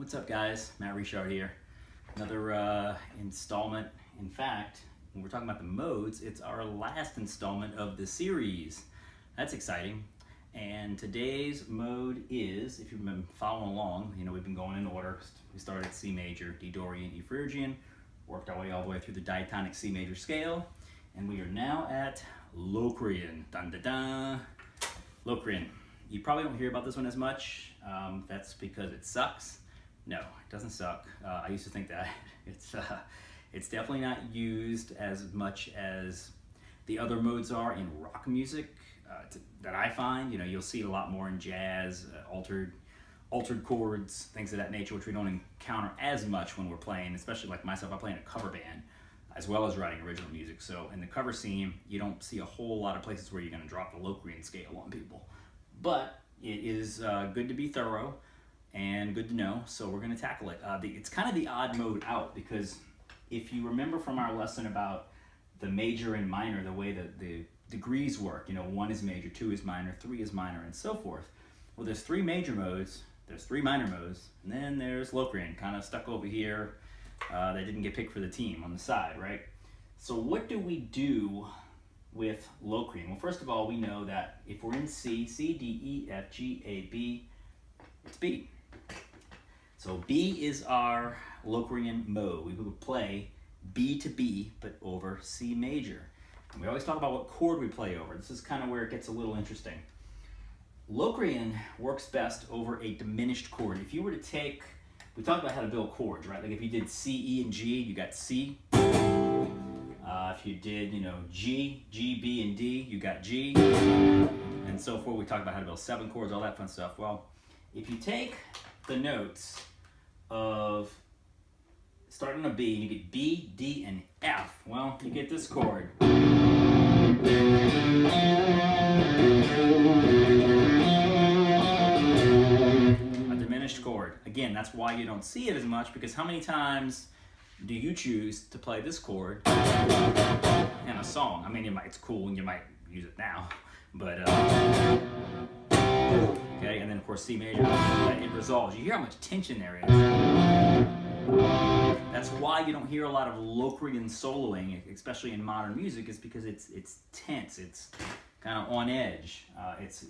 What's up, guys? Matt Richard here. Another installment. In fact, when we're talking about the modes, it's our last installment of the series. That's exciting. And today's mode is, if you've been following along, you know we've been going in order. We started at C major, D Dorian, E Phrygian, worked our way all the way through the diatonic C major scale, and we are now at Locrian. Dun dun dun. Locrian. You probably don't hear about this one as much. That's because it sucks. No, it doesn't suck. I used to think that. It's definitely not used as much as the other modes are in rock music that I find. You know, you'll see it a lot more in jazz, altered chords, things of that nature, which we don't encounter as much when we're playing, especially like myself. I play in a cover band as well as writing original music. So in the cover scene, you don't see a whole lot of places where you're going to drop the Locrian scale on people. But it is good to be thorough and good to know, so we're going to tackle it. It's kind of the odd mode out, because if you remember from our lesson about the major and minor, the way that the degrees work, you know, 1 is major, 2 is minor, 3 is minor, and so forth. Well, there's 3 major modes, there's 3 minor modes, and then there's Locrian, kind of stuck over here, that didn't get picked for the team on the side, right? So what do we do with Locrian? Well, first of all, we know that if we're in C, C, D, E, F, G, A, B, it's B. So B is our Locrian mode. We would play B to B, but over C major. And we always talk about what chord we play over. This is kind of where it gets a little interesting. Locrian works best over a diminished chord. If you were to take, we talked about how to build chords, right? Like if you did C, E, and G, you got C. If you did, you know, G, B, and D, you got G, and so forth. We talked about how to build 7 chords, all that fun stuff. Well, if you take the notes of starting on a B, and you get B, D, and F, well, you get this chord. A diminished chord. Again, that's why you don't see it as much, because how many times do you choose to play this chord in a song? I mean, it's cool and you might use it now, but okay, and then of course C major, it resolves. You hear how much tension there is. That's why you don't hear a lot of Locrian soloing, especially in modern music, is because it's tense, it's kind of on edge. It's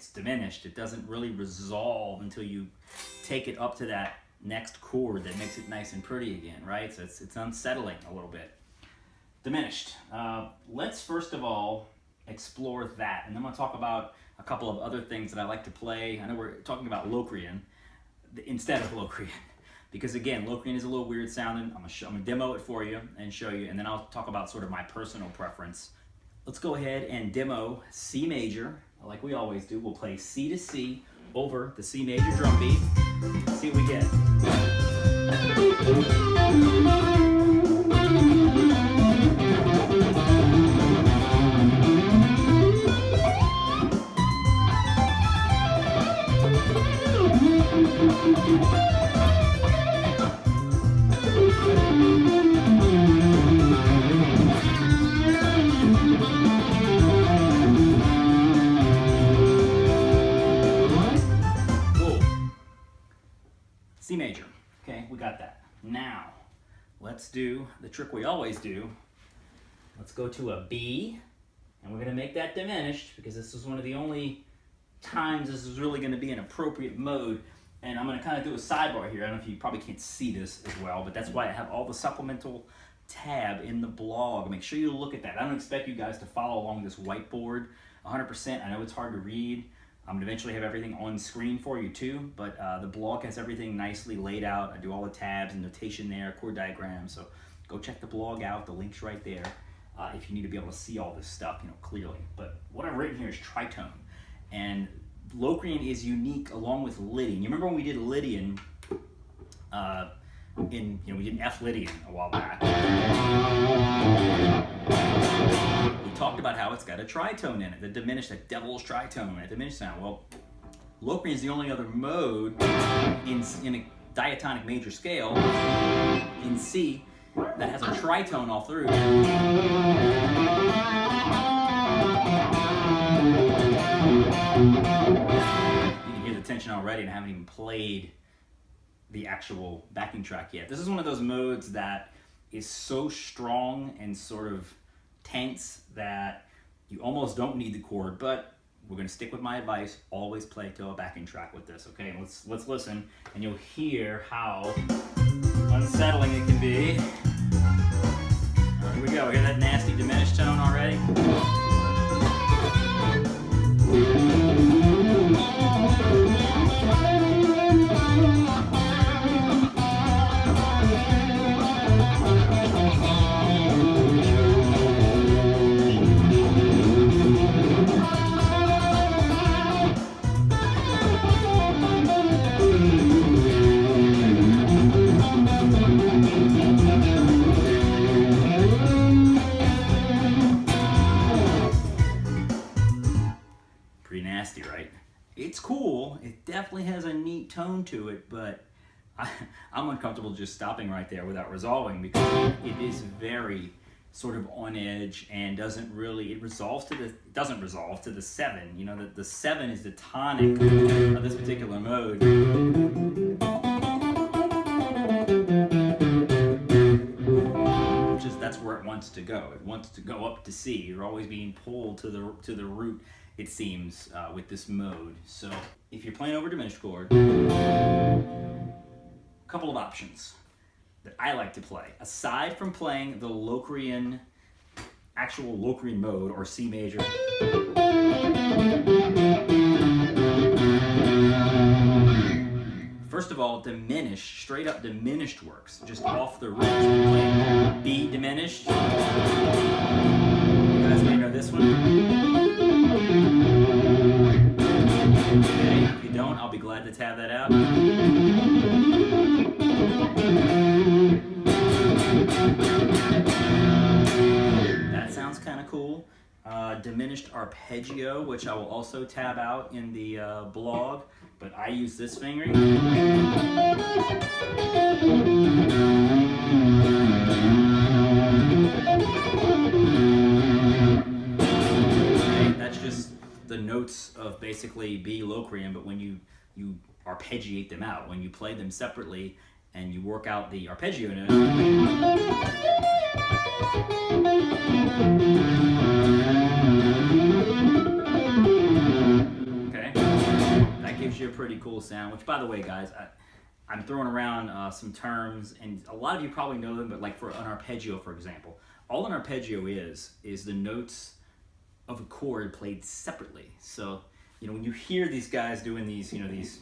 diminished. It doesn't really resolve until you take it up to that next chord that makes it nice and pretty again, right? So it's unsettling a little bit. Diminished. Let's first of all explore that, and then I'm going to talk about a couple of other things that I like to play. I know we're talking about Locrian instead of Locrian, because again, Locrian is a little weird sounding. I'm going to demo it for you and show you, and then I'll talk about sort of my personal preference. Let's go ahead and demo C major, like we always do. We'll play C to C over the C major drum beat. See what we get. C major. Okay, we got that. Now, let's do the trick we always do. Let's go to a B, and we're going to make that diminished, because this is one of the only times this is really going to be an appropriate mode. And I'm going to kind of do a sidebar here. I don't know if you probably can't see this as well, but that's why I have all the supplemental tab in the blog. Make sure you look at that. I don't expect you guys to follow along this whiteboard 100%. I know it's hard to read. I'm going to eventually have everything on screen for you too, but the blog has everything nicely laid out. I do all the tabs and notation there, chord diagrams, so go check the blog out. The link's right there if you need to be able to see all this stuff, you know, clearly. But what I've written here is tritone, and Locrian is unique along with Lydian. You remember when we did Lydian, we did F Lydian a while back. We talked about how it's got a tritone in it, the diminished, that devil's tritone, a diminished sound. Well, Locrian is the only other mode in a diatonic major scale in C that has a tritone all through. You can hear the tension already, and I haven't even played the actual backing track yet. This is one of those modes that is so strong and sort of tense that you almost don't need the chord, but we're going to stick with my advice. Always play to a backing track with this, okay? Let's listen, and you'll hear how unsettling it can be. All right, here we go. Hear that nasty diminished tone already? Pretty nasty, right? It's cool. It definitely has a neat tone to it, but I'm uncomfortable just stopping right there without resolving, because it is very sort of on edge and doesn't resolve to the 7. You know, the 7 is the tonic of this particular mode. That's where it wants to go. It wants to go up to C. You're always being pulled to the root, it seems, with this mode. So if you're playing over diminished chord, a couple of options that I like to play. Aside from playing the Locrian, actual Locrian mode, or C major, first of all, diminished, straight up diminished works, just off the root. B diminished. You guys may know this one. Okay, if you don't, I'll be glad to tab that out. That sounds kind of cool. Diminished arpeggio, which I will also tab out in the blog, but I use this fingering. Okay, that's just the notes of basically B Locrian, but when you arpeggiate them out, when you play them separately and you work out the arpeggio notes, okay, that gives you a pretty cool sound. Which, by the way, guys, I'm throwing around some terms, and a lot of you probably know them, but like for an arpeggio, for example, all an arpeggio is the notes of a chord played separately. So, you know, when you hear these guys doing these, you know, these,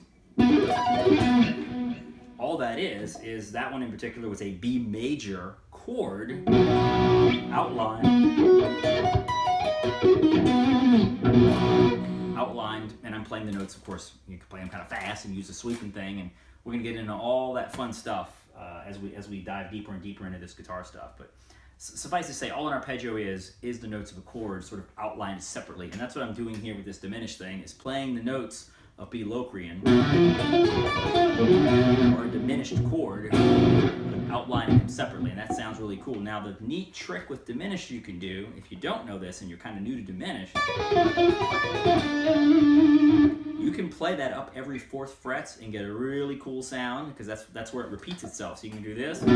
all that is that one in particular was a B major chord outlined, and I'm playing the notes. Of course, you can play them kind of fast and use the sweeping thing, and we're gonna get into all that fun stuff as we dive deeper and deeper into this guitar stuff. But suffice to say, all an arpeggio is the notes of a chord sort of outlined separately, and that's what I'm doing here with this diminished thing, is playing the notes of B Locrian, or a diminished chord, but outlining them separately, and that sounds really cool. Now, the neat trick with diminished you can do, if you don't know this and you're kind of new to diminished, you can play that up every 4th frets and get a really cool sound, because that's where it repeats itself. So you can do this. Just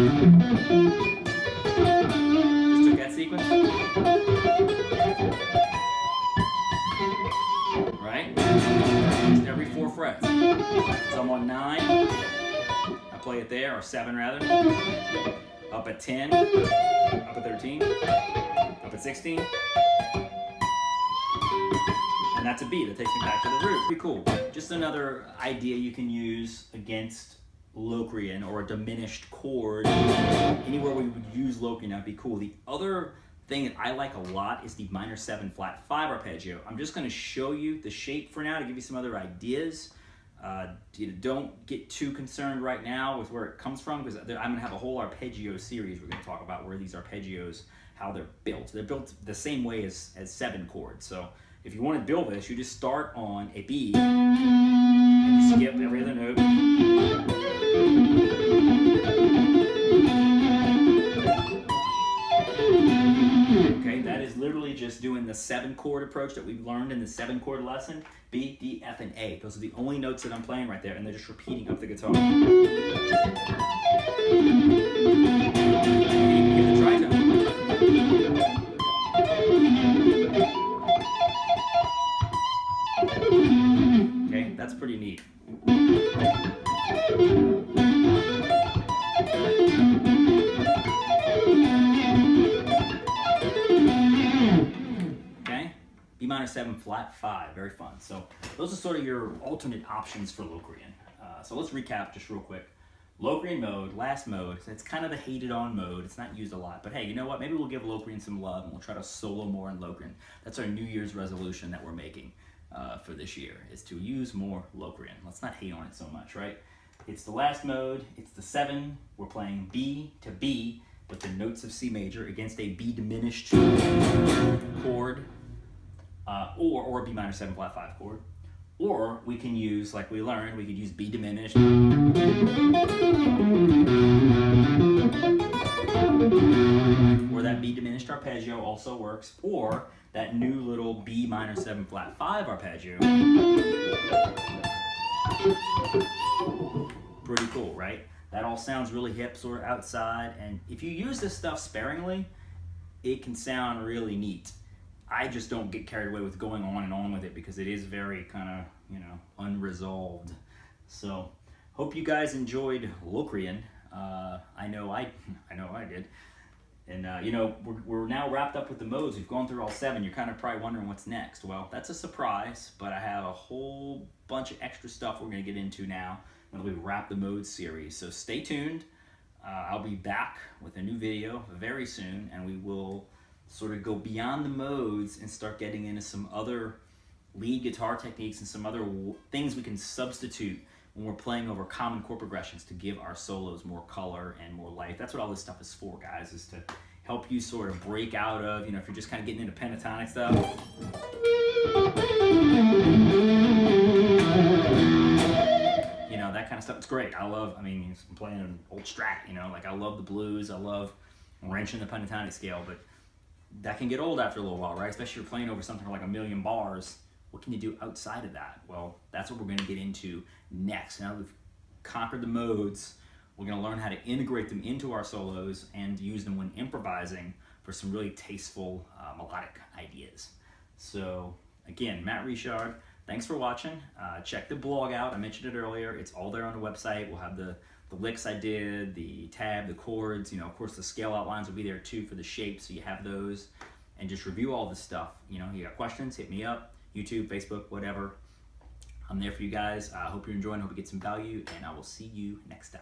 took that sequence. Right? Just every 4 frets. So I'm on 9. I play it there, or 7 rather. Up at 10. Up at 13. Up at 16. And that's a B that takes me back to the root. Pretty cool. Just another idea you can use against Locrian, or a diminished chord. Anywhere we would use Locrian, that'd be cool. The other thing that I like a lot is the minor 7 flat 5 arpeggio. I'm just going to show you the shape for now to give you some other ideas. Don't get too concerned right now with where it comes from, because I'm going to have a whole arpeggio series we're going to talk about, where these arpeggios, how they're built. They're built the same way as 7 chords. So if you want to build this, you just start on a B and you skip every other note. Okay, that is literally just doing the 7 chord approach that we've learned in the 7 chord lesson. B, D, F, and A. Those are the only notes that I'm playing right there, and they're just repeating up the guitar. Hear the tritone. Okay, that's pretty neat. Okay, B minor 7 flat 5, very fun. So those are sort of your alternate options for Locrian. So let's recap just real quick. Locrian mode, last mode, it's kind of the hated on mode. It's not used a lot, but hey, you know what? Maybe we'll give Locrian some love and we'll try to solo more in Locrian. That's our New Year's resolution that we're making for this year, is to use more Locrian. Let's not hate on it so much, right? It's the last mode, it's the 7. We're playing B to B with the notes of C major against a B diminished chord, or a B minor 7 flat 5 chord. Or we can use, like we learned, we could use B diminished, or that B diminished arpeggio also works, or that new little B minor 7 flat 5 arpeggio. Pretty cool, right? That all sounds really hip, sort of outside, and if you use this stuff sparingly, it can sound really neat. I just don't get carried away with going on and on with it because it is very kind of, you know, unresolved. So, hope you guys enjoyed Locrian. I know I did. And you know, we're now wrapped up with the modes. We've gone through all 7. You're kind of probably wondering what's next. Well, that's a surprise, but I have a whole bunch of extra stuff we're going to get into now when we wrap the modes series. So stay tuned. I'll be back with a new video very soon, and we will sort of go beyond the modes and start getting into some other lead guitar techniques and some other things we can substitute when we're playing over common chord progressions to give our solos more color and more life. That's what all this stuff is for, guys, is to help you sort of break out of, you know, if you're just kind of getting into pentatonic stuff. You know, that kind of stuff. It's great. I love, I mean, I'm playing an old Strat, you know, like I love the blues. I love wrenching the pentatonic scale, but that can get old after a little while, right? Especially if you're playing over something like 1,000,000 bars. What can you do outside of that? Well, that's what we're going to get into next. Now that we've conquered the modes, we're going to learn how to integrate them into our solos and use them when improvising for some really tasteful melodic ideas. So again, Matt Richard, thanks for watching. Check the blog out. I mentioned it earlier. It's all there on the website. We'll have the licks I did, the tab, the chords, you know, of course the scale outlines will be there too for the shapes, so you have those. And just review all this stuff. You know, you got questions, hit me up, YouTube, Facebook, whatever. I'm there for you guys. I hope you're enjoying, hope you get some value, and I will see you next time.